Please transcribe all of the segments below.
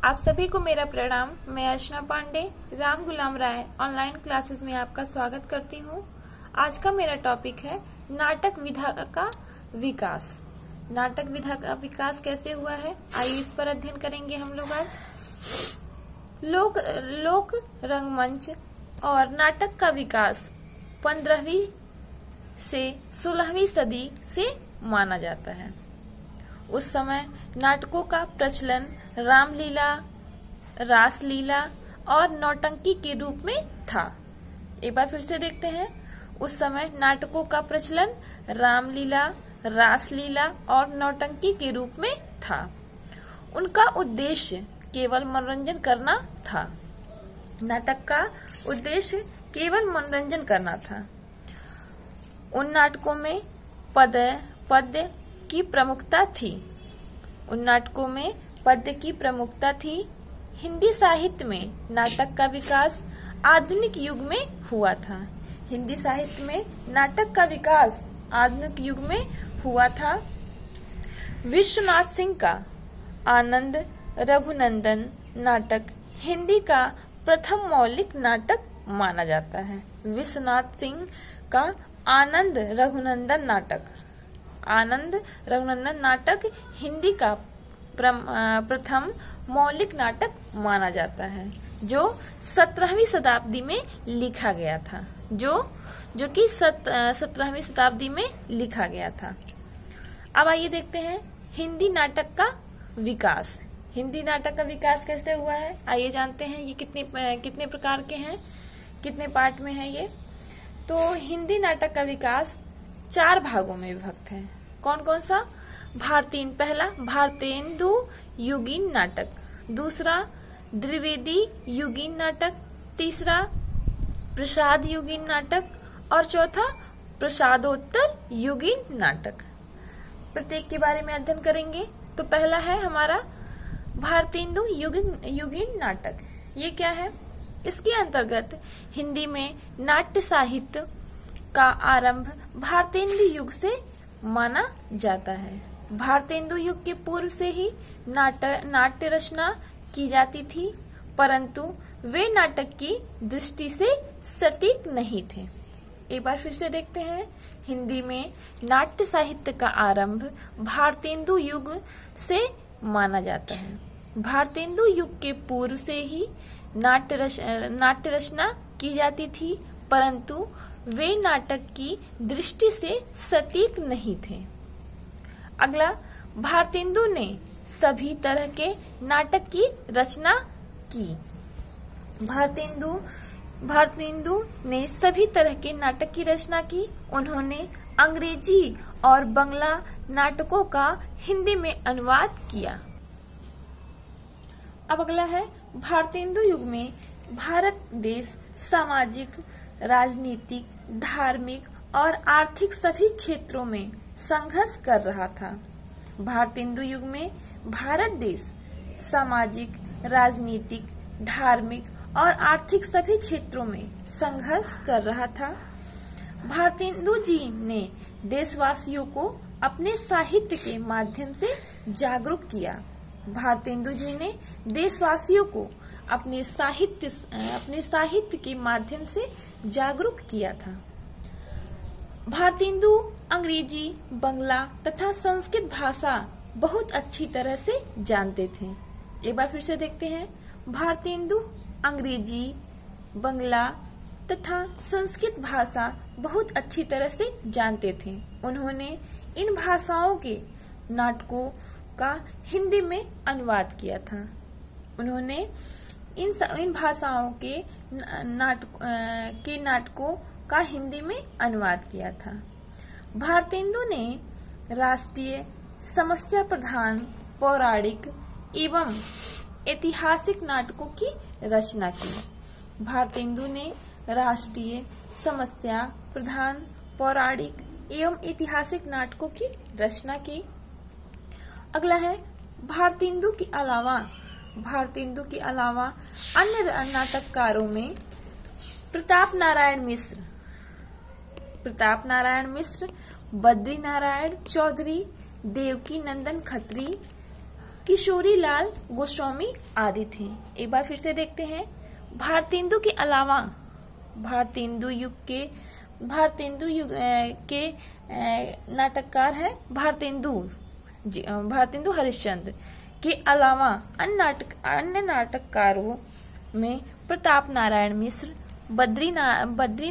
आप सभी को मेरा प्रणाम। मैं अर्चना पांडे राम गुलाम राय ऑनलाइन क्लासेस में आपका स्वागत करती हूँ। आज का मेरा टॉपिक है नाटक विधा का विकास। नाटक विधा का विकास कैसे हुआ है, आइए इस पर अध्ययन करेंगे हम लोग आज। लोक रंगमंच और नाटक का विकास 15वीं से 16वीं सदी से माना जाता है। उस समय नाटकों का प्रचलन रामलीला, रासलीला और नौटंकी के रूप में था। एक बार फिर से देखते हैं। उस समय नाटकों का प्रचलन रामलीला, रासलीला और नौटंकी के रूप में था। उनका उद्देश्य केवल मनोरंजन करना था। नाटक का उद्देश्य केवल मनोरंजन करना था। उन नाटकों में पद्य की प्रमुखता थी। उन नाटकों में पद्य की प्रमुखता थी। हिंदी साहित्य में नाटक का विकास आधुनिक युग में हुआ था। हिंदी साहित्य में नाटक का विकास आधुनिक युग में हुआ था। विश्वनाथ सिंह का आनंद रघुनंदन नाटक हिंदी का प्रथम मौलिक नाटक माना जाता है। विश्वनाथ सिंह का आनंद रघुनंदन नाटक हिंदी का प्रथम मौलिक नाटक माना जाता है, जो 17वीं शताब्दी में लिखा गया था। जो कि 17वीं शताब्दी में लिखा गया था। अब आइए देखते हैं हिंदी नाटक का विकास। हिंदी नाटक का विकास कैसे हुआ है, आइए जानते हैं। ये कितने प्रकार के हैं, कितने पार्ट में है ये। तो हिंदी नाटक का विकास 4 भागों में विभक्त है। कौन कौन सा? पहला भारतेंदु युगीन नाटक, दूसरा द्विवेदी युगीन नाटक, तीसरा प्रसाद युगीन नाटक और चौथा प्रसादोत्तर युगीन नाटक। प्रत्येक के बारे में अध्ययन करेंगे। तो पहला है हमारा भारतेंदु युगीन नाटक। ये क्या है? इसके अंतर्गत हिंदी में नाट्य साहित्य का आरंभ भारतेंदु युग से माना जाता है। भारतेंदु युग के पूर्व से ही नाट्य रचना की जाती थी, परंतु वे नाटक की दृष्टि से सटीक नहीं थे। एक बार फिर से देखते हैं। हिंदी में नाट्य साहित्य का आरंभ भारतेंदु युग से माना जाता है। भारतेंदु युग के पूर्व से ही नाट्य रचना की जाती थी, परंतु वे नाटक की दृष्टि से सटीक नहीं थे। अगला, भारतेंदु ने सभी तरह के नाटक की रचना की। भारतेंदु ने सभी तरह के नाटक की रचना की। उन्होंने अंग्रेजी और बंगला नाटकों का हिंदी में अनुवाद किया। अब अगला है, भारतेंदु युग में भारत देश सामाजिक, राजनीतिक, धार्मिक और आर्थिक सभी क्षेत्रों में संघर्ष कर रहा था। भारतेंदु युग में भारत देश सामाजिक, राजनीतिक, धार्मिक और आर्थिक सभी क्षेत्रों में संघर्ष कर रहा था। भारतेंदु जी ने देशवासियों को अपने साहित्य के माध्यम से जागरूक किया। भारतेंदु जी ने देशवासियों को अपने साहित्य के माध्यम से जागरूक किया था। भारतेंदु अंग्रेजी, बंगला तथा संस्कृत भाषा बहुत अच्छी तरह से जानते थे। एक बार फिर से देखते हैं। भारतेंदु अंग्रेजी, बंगला तथा संस्कृत भाषा बहुत अच्छी तरह से जानते थे। उन्होंने इन भाषाओं के नाटकों का हिंदी में अनुवाद किया था। उन्होंने इन भाषाओं के नाटकों का हिंदी में अनुवाद किया था। भारतेंदु ने राष्ट्रीय, समस्या प्रधान, पौराणिक एवं ऐतिहासिक नाटकों की रचना की। भारतेंदु ने राष्ट्रीय, समस्या प्रधान, पौराणिक एवं ऐतिहासिक नाटकों की रचना की। अगला है, भारतेंदु के अलावा अन्य नाटककारों में प्रताप नारायण मिश्र, बद्री नारायण चौधरी, देवकी नंदन खत्री, किशोरी लाल गोस्वामी आदि थे। एक बार फिर से देखते हैं। भारतेंदु के अलावा भारतेंदु युग के नाटककार है भारतेंदु हरिश्चंद्र के अलावा अन्य नाटककारों में प्रताप नारायण मिश्र, बद्री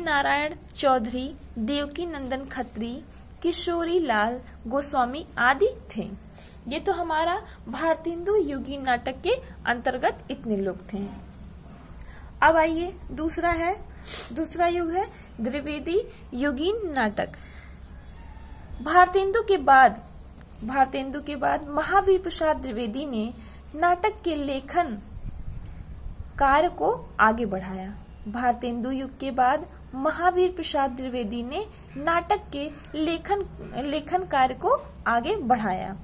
नारायण चौधरी, देवकी नंदन खत्री, किशोरी लाल गोस्वामी आदि थे। ये तो हमारा भारतेंदु युगीन नाटक के अंतर्गत इतने लोग थे। अब आइए दूसरा युग है द्विवेदी युगीन नाटक। भारतेंदु के बाद महावीर प्रसाद द्विवेदी ने नाटक के लेखन कार्य को आगे बढ़ाया। भारतेंदु युग के बाद महावीर प्रसाद द्विवेदी ने नाटक के लेखन कार्य को आगे बढ़ाया।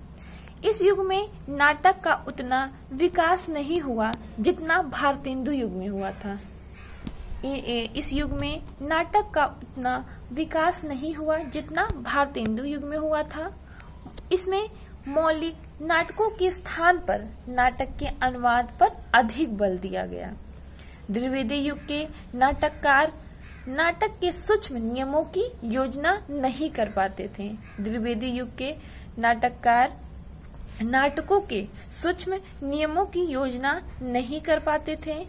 इस युग में नाटक का उतना विकास नहीं हुआ जितना भारतेंदु युग में हुआ था। इस युग में नाटक का उतना विकास नहीं हुआ जितना भारतेंदु युग में हुआ था। इसमें मौलिक नाटकों के स्थान पर नाटक के अनुवाद पर अधिक बल दिया गया। द्विवेदी युग के नाटककार नाटक के सूक्ष्म नियमों की योजना नहीं कर पाते थे। द्विवेदी युग के नाटककार नाटकों के सूक्ष्म नियमों की योजना नहीं कर पाते थे।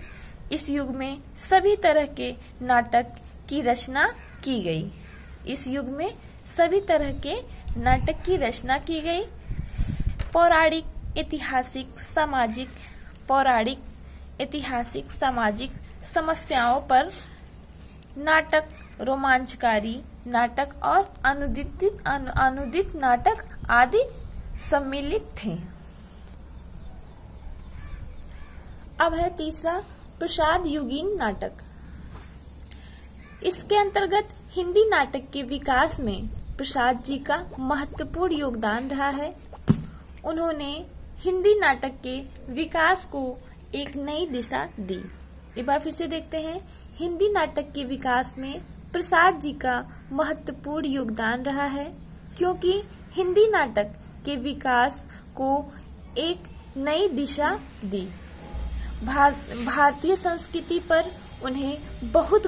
इस युग में सभी तरह के नाटक की रचना की गई। पौराणिक, ऐतिहासिक, सामाजिक समस्याओं पर नाटक, रोमांचकारी नाटक और अनुदित नाटक आदि सम्मिलित थे। अब है तीसरा प्रसाद युगीन नाटक। इसके अंतर्गत हिंदी नाटक के विकास में प्रसाद जी का महत्वपूर्ण योगदान रहा है। उन्होंने हिंदी नाटक के विकास को एक नई दिशा दी। एक बार फिर से देखते हैं। हिंदी नाटक के विकास में प्रसाद जी का महत्वपूर्ण योगदान रहा है, क्योंकि हिंदी नाटक के विकास को एक नई दिशा दी। भारतीय संस्कृति पर उन्हें बहुत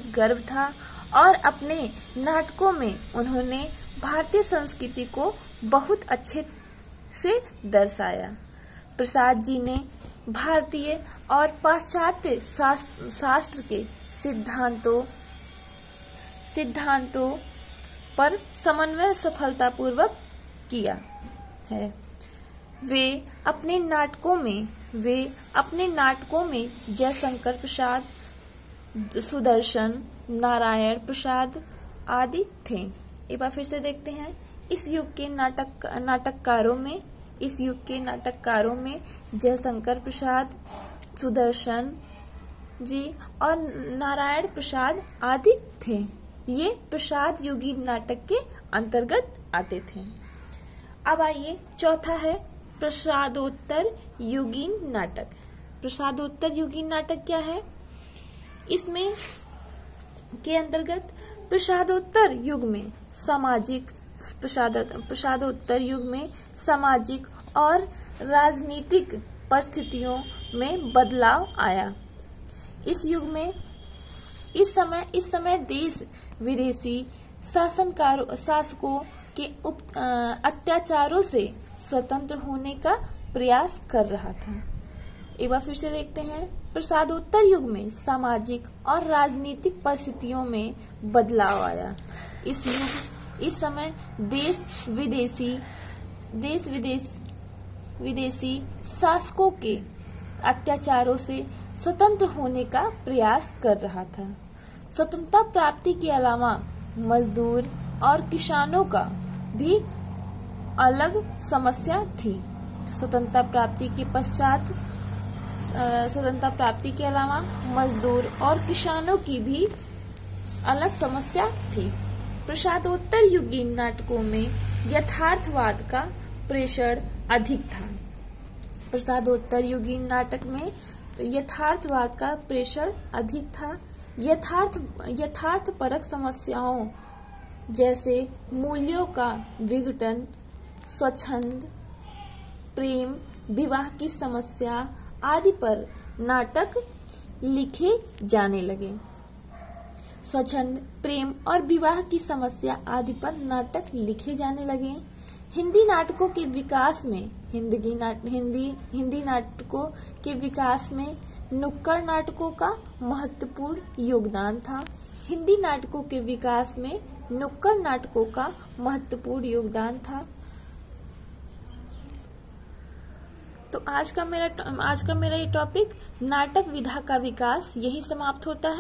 गर्व था और अपने नाटकों में उन्होंने भारतीय संस्कृति को बहुत अच्छे से दर्शाया। प्रसाद जी ने भारतीय और पाश्चात्य शास्त्र के सिद्धांतों पर समन्वय सफलतापूर्वक किया है। वे अपने नाटकों में जयशंकर प्रसाद, सुदर्शन, नारायण प्रसाद आदि थे। एक बार फिर से देखते हैं। इस युग के नाटककारों में जयशंकर प्रसाद, सुदर्शन जी और नारायण प्रसाद आदि थे। ये प्रसाद युगीन नाटक के अंतर्गत आते थे। अब आइए चौथा है प्रसादोत्तर युगीन नाटक। प्रसादोत्तर युगीन नाटक क्या है? इसमें के अंतर्गत प्रसादोत्तर युग में सामाजिक और राजनीतिक परिस्थितियों में बदलाव आया। इस समय देश विदेशी शासकों के अत्याचारों से स्वतंत्र होने का प्रयास कर रहा था। एक बार फिर से देखते हैं। प्रसादोत्तर युग में सामाजिक और राजनीतिक परिस्थितियों में बदलाव आया। इस समय देश विदेशी शासकों के अत्याचारों से स्वतंत्र होने का प्रयास कर रहा था। स्वतंत्रता प्राप्ति के अलावा मजदूर और किसानों का भी अलग समस्या थी। स्वतंत्रता प्राप्ति के अलावा मजदूर और किसानों की भी अलग समस्या थी। प्रसादोत्तर युगीन नाटकों में यथार्थवाद का प्रेषण अधिक था। प्रसादोत्तर युगीन नाटक में यथार्थवाद का प्रेषण अधिक था। यथार्थपरक समस्याओं जैसे मूल्यों का विघटन, स्वच्छंद, प्रेम, विवाह की समस्या आदि पर नाटक लिखे जाने लगे। स्वच्छंद, प्रेम और विवाह की समस्या आदि पर नाटक लिखे जाने लगे। हिंदी नाटकों के विकास में हिंदी नाटकों के विकास में नुक्कड़ नाटकों का महत्वपूर्ण योगदान था। हिंदी नाटकों के विकास में नुक्कड़ नाटकों का महत्वपूर्ण योगदान था। तो आज का मेरा ये टॉपिक नाटक विधा का विकास यही समाप्त होता है।